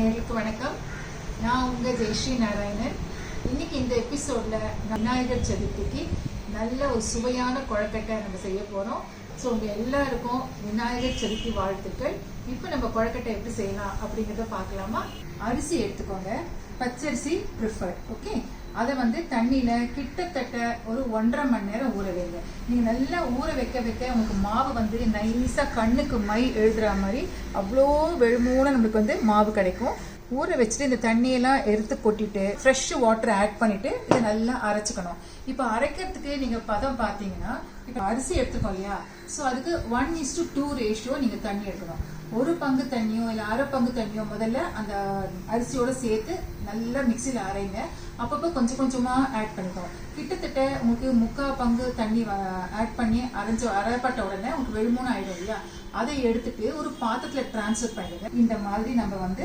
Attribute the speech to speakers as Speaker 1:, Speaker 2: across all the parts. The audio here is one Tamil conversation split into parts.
Speaker 1: நேயர்களுக்கு வணக்கம். நான் உங்கள் ஜெயஸ்ரீ நாராயணன். இன்னைக்கு இந்த எபிசோட்ல விநாயகர் சதுர்த்திக்கு நல்ல ஒரு சுவையான கொழக்கட்டை நம்ம செய்ய போகிறோம். ஸோ உங்கள் எல்லாருக்கும் விநாயகர் சதுர்த்தி வாழ்த்துக்கள். இப்போ நம்ம கொழக்கட்டை எப்படி செய்யலாம் அப்படிங்கிறத பார்க்கலாமா? அரிசி எடுத்துக்கோங்க. பச்சரிசி ப்ரிஃபர்ட். ஓகே, அதை தண்ணியில் கிட்டத்தட்ட ஒரு 1.5 மணி நேரம் ஊற வைங்க. நீங்கள் நல்லா ஊற வைக்க உங்களுக்கு மாவு நைஸாக கண்ணுக்கு மை எழுதுகிற மாதிரி அவ்வளோ வெளுமூணு நம்மளுக்கு மாவு கிடைக்கும். ஊற வச்சுட்டு இந்த தண்ணியெல்லாம் எடுத்து கொட்டிட்டு ஃப்ரெஷ் வாட்டர் ஆட் பண்ணிட்டு இதை நல்லா அரைச்சிக்கணும். இப்போ அரைக்கிறதுக்கு நீங்கள் பதம் பார்த்தீங்கன்னா, இப்போ அரிசி எடுத்துக்கோம் இல்லையா, ஸோ அதுக்கு 1:2 ரேஷியோ நீங்கள் தண்ணி எடுக்கணும். 1 பங்கு தண்ணியோ இல்லை 1/2 பங்கு தண்ணியோ முதல்ல அந்த அரிசியோட சேர்த்து நல்லா மிக்சியில் அரைங்க. அப்பப்போ கொஞ்சம் கொஞ்சமாக ஆட் பண்ணிக்கணும். கிட்டத்தட்ட உங்களுக்கு 3/4 பங்கு தண்ணி ஆட் பண்ணி அரைப்பட்ட உடனே உங்களுக்கு வெளுமூணு ஆகிடும் இல்லையா, அதை எடுத்துட்டு ஒரு பாத்திரத்தில் டிரான்ஸ்ஃபர் பண்ணிடுங்க. இந்த மாதிரி நம்ம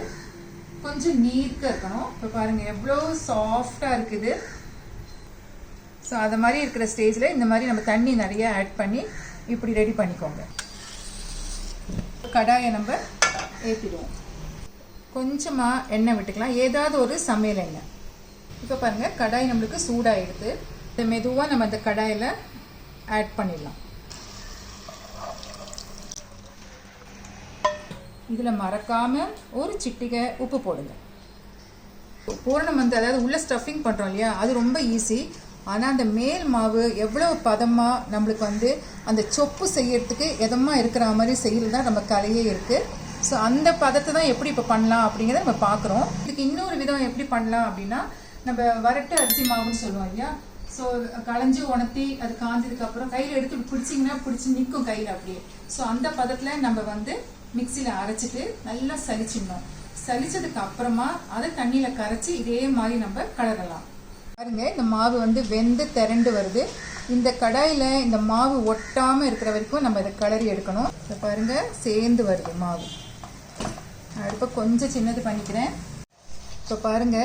Speaker 1: கொஞ்சம் நீர்க்க இருக்கணும். இப்போ பாருங்க எவ்வளோ சாஃப்டாக இருக்குது. ஸோ அது மாதிரி இருக்கிற ஸ்டேஜில் இந்த மாதிரி நம்ம தண்ணி நிறைய ஆட் பண்ணி இப்படி ரெடி பண்ணிக்கோங்க. கடாயை நம்ம ஏற்றிடுவோம். கொஞ்சமாக எண்ணெய் விட்டுக்கலாம், ஏதாவது ஒரு சமையல் எண்ணெய். இப்போ பாருங்கள் கடாய் நம்மளுக்கு சூடாகிடுது. இதை மெதுவாக நம்ம அந்த கடாயில் ஆட் பண்ணிடலாம். இதில் மறக்காமல் ஒரு சிட்டிகை உப்பு போடுங்க. பூரணம் அதாவது உள்ள ஸ்டஃபிங் பண்ணுறோம் இல்லையா, அது ரொம்ப ஈஸி. ஆனால் அந்த மேல் மாவு எவ்வளோ பதமாக நம்மளுக்கு அந்த சொப்பு செய்யறதுக்கு எதமாக இருக்கிற மாதிரி செய்கிறது தான் நம்ம கலையே இருக்குது. ஸோ அந்த பதத்தை தான் எப்படி இப்போ பண்ணலாம் அப்படிங்கிறத நம்ம பார்க்குறோம். இதுக்கு இன்னொரு விதம் எப்படி பண்ணலாம் அப்படின்னா, நம்ம வரட்டு அரிசி மாவுன்னு சொல்லுவோம் இல்லையா, ஸோ களைஞ்சி உணர்த்தி அது காஞ்சதுக்கப்புறம் கையில் எடுத்து பிடிச்சிங்கன்னா பிடிச்சி நிற்கும் கையில் அப்படியே. ஸோ அந்த பதத்தில் நம்ம மிக்சியில் அரைச்சிட்டு நல்லா சலிச்சிடணும். சலிச்சதுக்கு அப்புறமா அதை தண்ணியில் கரைச்சி இதே மாதிரி நம்ம கலரலாம். பாருங்க இந்த மாவு வெந்து திரண்டு வருது. இந்த கடாயில் இந்த மாவு ஒட்டாமல் இருக்கிற வரைக்கும் நம்ம இதை கிளறி எடுக்கணும். இதை பாருங்க சேர்ந்து வருது மாவு. அடுப்பை கொஞ்சம் சின்னது பண்ணிக்கிறேன். இப்போ பாருங்க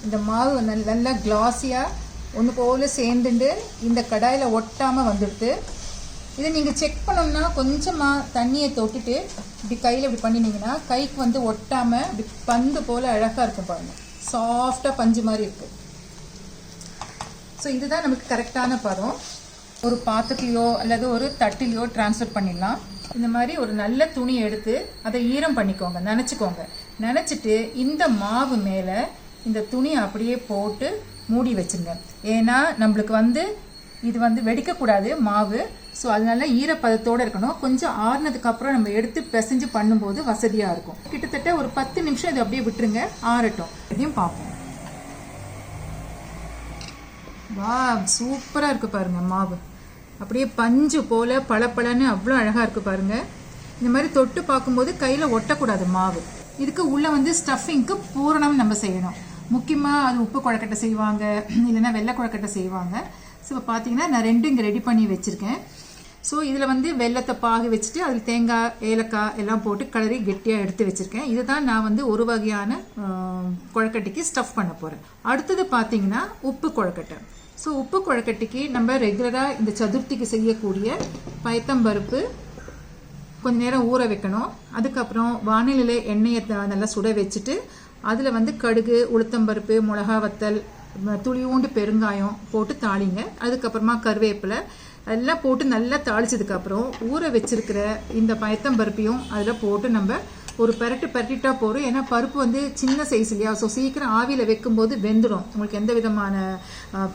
Speaker 1: இந்த மாவு நல்லா கிளாஸியாக ஒன்று போல் சேர்ந்துட்டு இந்த கடாயில் ஒட்டாமல் வந்துடுது. இதை நீங்கள் செக் பண்ணோம்னா கொஞ்சமாக தண்ணியை தொட்டுட்டு இப்படி கையில் இப்படி பண்ணினீங்கன்னா கைக்கு ஒட்டாமல் இப்படி பந்து போல் அழகாக இருக்கும். பாருங்கள் சாஃப்டாக பஞ்சு மாதிரி இருக்குது. ஸோ இதுதான் நமக்கு கரெக்டான பதம். ஒரு பாத்திரத்தையோ அல்லது ஒரு தட்டிலையோ டிரான்ஸ்ஃபர் பண்ணிடலாம். இந்த மாதிரி ஒரு நல்ல துணி எடுத்து அதை ஈரம் பண்ணிக்கோங்க, நனைச்சிக்கோங்க. நனைச்சிட்டு இந்த மாவு மேலே இந்த துணியை அப்படியே போட்டு மூடி வச்சுருங்க. ஏன்னா நம்மளுக்கு இது வெடிக்கக்கூடாது மாவு. ஸோ அதனால ஈரப்பதத்தோடு இருக்கணும். கொஞ்சம் ஆறுனதுக்கப்புறம் நம்ம எடுத்து பிசைஞ்சு பண்ணும்போது வசதியாக இருக்கும். கிட்டத்தட்ட ஒரு 10 நிமிஷம் இது அப்படியே விட்டுருங்க, ஆறட்டும். இதையும் பார்ப்போம். வா, சூப்பராக இருக்குது பாருங்கள் மாவு. அப்படியே பஞ்சு போல் பளபளன்னு அவ்வளோ அழகாக இருக்குது பாருங்கள். இந்த மாதிரி தொட்டு பார்க்கும்போது கையில் ஒட்டக்கூடாது மாவு. இதுக்கு உள்ளே ஸ்டஃபிங்க்கு பூரணம் நம்ம செய்யணும். முக்கியமாக அது உப்பு கொழக்கட்டை செய்வாங்க, இல்லைன்னா வெள்ளை கொழக்கட்டை செய்வாங்க. ஸோ இப்போ பார்த்தீங்கன்னா நான் 2 இங்கே ரெடி பண்ணி வச்சுருக்கேன். ஸோ இதில் வெள்ளத்தை பாகு வச்சுட்டு அதில் தேங்காய் ஏலக்காய் எல்லாம் போட்டு கிளறி கெட்டியாக எடுத்து வச்சுருக்கேன். இதுதான் நான் ஒரு வகையான கொழக்கட்டைக்கு ஸ்டஃப் பண்ண போகிறேன். அடுத்தது பார்த்தீங்கன்னா உப்பு கொழக்கட்டை. ஸோ உப்பு கொழக்கட்டைக்கு நம்ம ரெகுலராக இந்த சதுர்த்திக்கு செய்யக்கூடிய பயத்தம்பருப்பு கொஞ்ச நேரம் ஊற வைக்கணும். அதுக்கப்புறம் வானிலையில் எண்ணெயை நல்லா சுட வச்சுட்டு அதில் கடுகு, உளுத்தம்பருப்பு, மிளகா வத்தல், துளியூண்டு பெருங்காயம் போட்டு தாளிங்க. அதுக்கப்புறமா கருவேப்பிலை எல்லாம் போட்டு நல்லா தாளிச்சதுக்கப்புறம் ஊற வச்சிருக்கிற இந்த பயத்தம்பருப்பையும் அதில் போட்டு நம்ம ஒரு பரட்டிட்டா போகிறோம். ஏன்னா பருப்பு சின்ன சைஸ் இல்லையா, ஸோ சீக்கிரம் ஆவியில் வைக்கும்போது வெந்துடும். உங்களுக்கு எந்த விதமான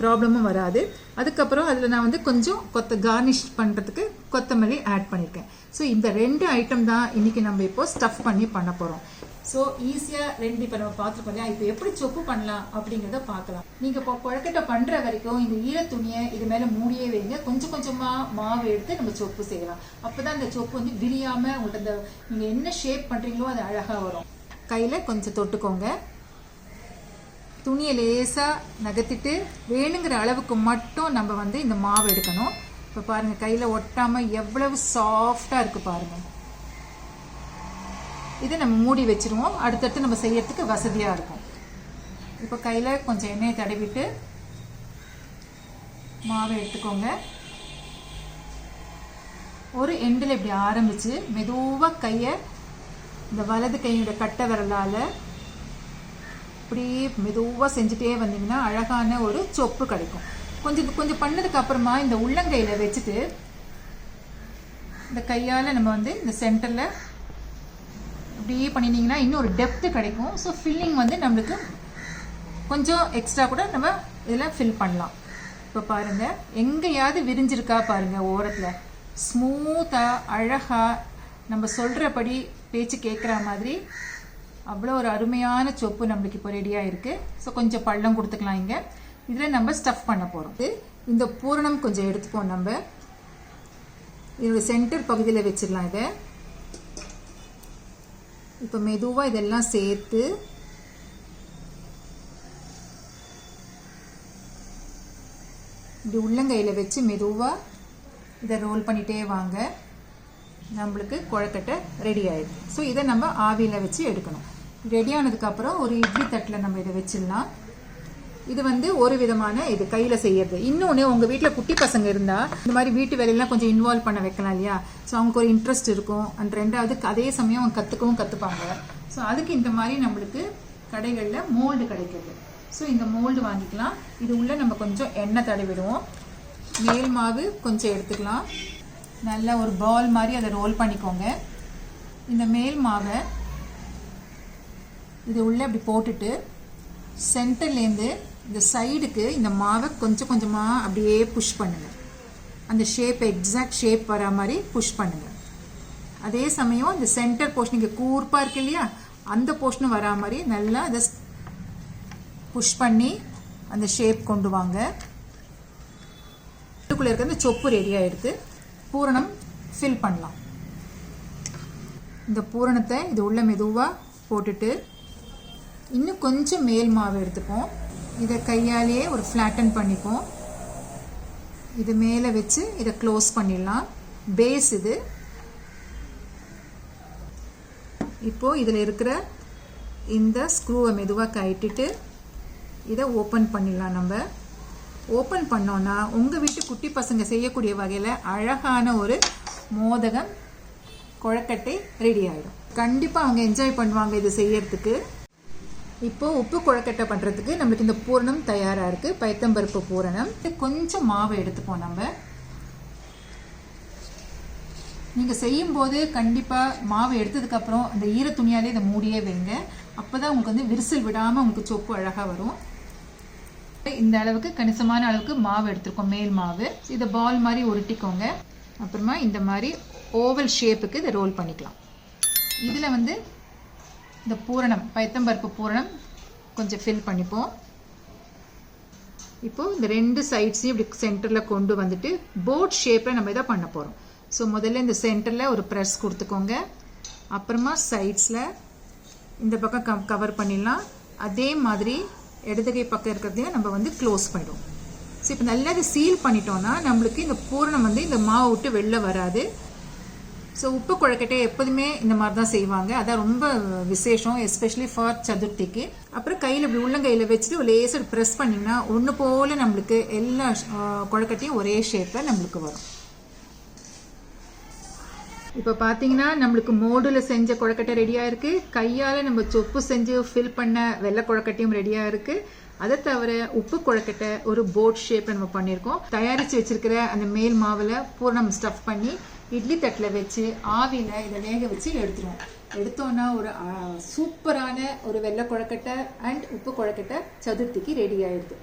Speaker 1: ப்ராப்ளமும் வராது. அதுக்கப்புறம் அதில் நான் கொஞ்சம் கார்னிஷ் பண்ணுறதுக்கு கொத்தமல்லி ஆட் பண்ணியிருக்கேன். ஸோ இந்த 2 ஐட்டம் தான் இன்றைக்கி நம்ம இப்போ ஸ்டஃப் பண்ண போகிறோம். ஸோ ஈஸியாக 2 இப்போ நம்ம பார்த்துருக்கோம் இல்லையா. இப்போ எப்படி சொப்பு பண்ணலாம் அப்படிங்கிறத பார்க்கலாம். நீங்கள் இப்போ கொழக்கட்டை பண்ணுற வரைக்கும் இந்த ஈரத்துணியை இது மேலே மூடியே வைங்க. கொஞ்சம் கொஞ்சமாக மாவு எடுத்து நம்ம சொப்பு செய்யலாம். அப்போ தான் இந்த சொப்பு விரியாமல் உங்கள்கிட்ட இந்த நீங்கள் என்ன ஷேப் பண்ணுறீங்களோ அது அழகாக வரும். கையில் கொஞ்சம் தொட்டுக்கோங்க. துணியை லேசாக நகர்த்திட்டு வேணுங்கிற அளவுக்கு மட்டும் நம்ம இந்த மாவு எடுக்கணும். இப்போ பாருங்கள் கையில் ஒட்டாமல் எவ்வளவு சாஃப்டாக இருக்குது பாருங்கள். இதை நம்ம மூடி வச்சுருவோம். அடுத்தடுத்து நம்ம செய்யறதுக்கு வசதியாக இருக்கும். இப்போ கையில் கொஞ்சம் எண்ணெயை தடவிட்டு மாவை எடுத்துக்கோங்க. ஒரு எண்டில் இப்படி ஆரம்பித்து மெதுவாக கையை இந்த வலது கையோட கட்டை விரலால் அப்படியே மெதுவாக செஞ்சுட்டே வந்தீங்கன்னா அழகான ஒரு சொப்பு கிடைக்கும். கொஞ்சம் பண்ணதுக்கு அப்புறமா இந்த உள்ளங்கையில் வச்சுட்டு இந்த கையால் நம்ம வந்து இந்த சென்டரில் அப்படியே பண்ணினீங்கன்னா இன்னும் ஒரு டெப்த்து கிடைக்கும். ஸோ ஃபில்லிங் வந்து நம்மளுக்கு கொஞ்சம் எக்ஸ்ட்ரா கூட நம்ம இதில் ஃபில் பண்ணலாம். இப்போ பாருங்கள், எங்கேயாவது விரிஞ்சிருக்கா பாருங்கள், ஓரத்தில் ஸ்மூத்தாக அழகாக நம்ம சொல்கிறபடி பேச்சு கேட்குற மாதிரி அவ்வளோ ஒரு அருமையான சொப்பு நம்மளுக்கு இப்போ ரெடியாக இருக்குது. ஸோ கொஞ்சம் பள்ளம் கொடுத்துக்கலாம். இங்கே இதில் நம்ம ஸ்டஃப் பண்ண போகிறோம். இந்த பூரணம் கொஞ்சம் எடுத்துப்போம். நம்ம இதோட சென்டர் பகுதியில் வச்சிடலாம். இதை இப்போ மெதுவாக இதெல்லாம் சேர்த்து இப்படி உள்ளங்கையில் வச்சு மெதுவாக இதை ரோல் பண்ணிகிட்டே வாங்க. நம்மளுக்கு கொழுக்கட்டை ரெடி ஆகிடுது. ஸோ இதை நம்ம ஆவியில் வச்சு எடுக்கணும். ரெடி ஆனதுக்கப்புறம் ஒரு இட்லி தட்டில் நம்ம இதை வச்சிடலாம். இது வந்து ஒரு விதமான இது கையில் செய்யறது. இன்னொன்று, உங்கள் வீட்டில் குட்டி பசங்க இருந்தால் இந்த மாதிரி வீட்டு வேலையெல்லாம் கொஞ்சம் இன்வால்வ் பண்ண வைக்கலாம் இல்லையா? ஸோ அவங்களுக்கு ஒரு இன்ட்ரெஸ்ட் இருக்கும். அண்ட் ரெண்டாவது அதே சமயம் அவங்க கற்றுப்பாங்க. ஸோ அதுக்கு இந்த மாதிரி நம்மளுக்கு கடைகளில் மோல்டு கிடைக்கிது. ஸோ இந்த மோல்டு வாங்கிக்கலாம். இது உள்ள நம்ம கொஞ்சம் எண்ணெய் தடவிடுவோம். மேல் மாவு கொஞ்சம் எடுத்துக்கலாம். நல்லா ஒரு பால் மாதிரி அதை ரோல் பண்ணிக்கோங்க. இந்த மேல் மாவை இது உள்ளே அப்படி போட்டுட்டு சென்டர்லேருந்து இந்த சைடுக்கு இந்த மாவை கொஞ்சம் கொஞ்சமாக அப்படியே புஷ் பண்ணுங்கள். அந்த ஷேப் எக்ஸாக்ட் ஷேப் வர மாதிரி புஷ் பண்ணுங்கள். அதே சமயம் இந்த சென்டர் போர்ஷன் இங்கே கூர்ப்பாக இருக்கு இல்லையா, அந்த போர்ஷனும் வரா மாதிரி நல்லா அதை புஷ் பண்ணி அந்த ஷேப் கொண்டு வாங்க. இதுக்குள்ளே இருக்க இந்த சொப்பு ரெடி ஆகிடுது. பூரணம் ஃபில் பண்ணலாம். இந்த பூரணத்தை இது உள்ள மெதுவாக போட்டுட்டு இன்னும் கொஞ்சம் மேல் மாவு எடுத்துப்போம். இதை கையாலேயே ஒரு ஃப்ளாட்டன் பண்ணிப்போம். இது மேலே வச்சு இதை க்ளோஸ் பண்ணிடலாம். பேஸ் இது. இப்போது இதில் இருக்கிற இந்த ஸ்க்ரூவை மெதுவாக கழட்டிட்டு இதை ஓப்பன் பண்ணிடலாம். நம்ம ஓப்பன் பண்ணோன்னா உங்கள் வீட்டு குட்டி பசங்க செய்யக்கூடிய வகையில் அழகான ஒரு மோதகம் கொழுக்கட்டை ரெடி ஆகிடும். கண்டிப்பாக அவங்க என்ஜாய் பண்ணுவாங்க இது செய்யறதுக்கு. இப்போது உப்பு கொழுக்கட்டை பண்ணுறதுக்கு நம்மளுக்கு இந்த பூரணம் தயாராக இருக்குது. பயத்தம்பருப்பு பூரணம். கொஞ்சம் மாவு எடுத்துப்போம். நம்ம நீங்கள் செய்யும்போது கண்டிப்பாக மாவு எடுத்ததுக்கப்புறம் அந்த ஈர துணியாலே இதை மூடியே வைங்க. அப்போ தான் உங்களுக்கு வந்து விரிசல் விடாமல் உங்களுக்கு சொப்பு அழகாக வரும். இந்த அளவுக்கு கணிசமான அளவுக்கு மாவு எடுத்துருக்கோம், மேல் மாவு. இதை பால் மாதிரி உருட்டிக்கோங்க. அப்புறமா இந்த மாதிரி ஓவல் ஷேப்புக்கு இதை ரோல் பண்ணிக்கலாம். இதில் வந்து இந்த பூரணம், பயத்தம்பருப்பு பூரணம் கொஞ்சம் ஃபில் பண்ணிப்போம். இப்போது இந்த ரெண்டு சைட்ஸையும் இப்படி சென்டரில் கொண்டு வந்துட்டு போட் ஷேப்பில் நம்ம இதை பண்ண போகிறோம். ஸோ முதல்ல இந்த சென்டரில் ஒரு ப்ரெஸ் கொடுத்துக்கோங்க. அப்புறமா சைட்ஸில் இந்த பக்கம் கவர் பண்ணிடலாம். அதே மாதிரி இடதுகை பக்கம் இருக்கிறதையும் நம்ம வந்து க்ளோஸ் பண்ணிடுவோம். ஸோ இப்போ நல்லா இதை சீல் பண்ணிட்டோன்னா நம்மளுக்கு இந்த பூரணம் வந்து இந்த மாவை விட்டு வெளில வராது. ஸோ உப்பு கொழுக்கட்டை எப்போதுமே இந்த மாதிரி தான் செய்வாங்க. அதான் ரொம்ப விசேஷம், எஸ்பெஷலி ஃபார் சதுர்த்திக்கு. அப்புறம் கையில் இப்படி உள்ளங்கையில் வச்சுட்டு ஒரு லேசர் ப்ரெஸ் பண்ணிங்கன்னா ஒன்று போல் நம்மளுக்கு எல்லா கொழுக்கட்டையும் ஒரே ஷேப்பில் நம்மளுக்கு வரும். இப்போ பார்த்தீங்கன்னா நம்மளுக்கு மோடில் செஞ்ச கொழுக்கட்டை ரெடியாக இருக்குது. கையால் நம்ம சொப்பு செஞ்சு ஃபில் பண்ண வெள்ளை கொழுக்கட்டையும் ரெடியாக இருக்குது. அதை தவிர உப்பு கொழுக்கட்டை ஒரு போட் ஷேப்பில் நம்ம பண்ணியிருக்கோம். தயாரித்து வச்சுருக்கிற அந்த மேல் மாவில் பூரணம் ஸ்டஃப் பண்ணி இட்லி தட்டில் வச்சு ஆவியில் இதை வேக வச்சு எடுத்துருவோம். எடுத்தோன்னா ஒரு சூப்பரான ஒரு வெள்ளை கொழுக்கட்டை அண்ட் உப்பு கொழுக்கட்டை சதுர்த்திக்கு ரெடி ஆகிடுது.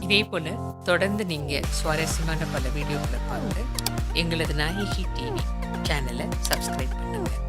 Speaker 2: இதே போல் தொடர்ந்து நீங்கள் சுவாரஸ்யமான பல வீடியோக்களை பார்த்து எங்களது நாயகி டிவி சேனலை சப்ஸ்கிரைப் பண்ணுங்கள்.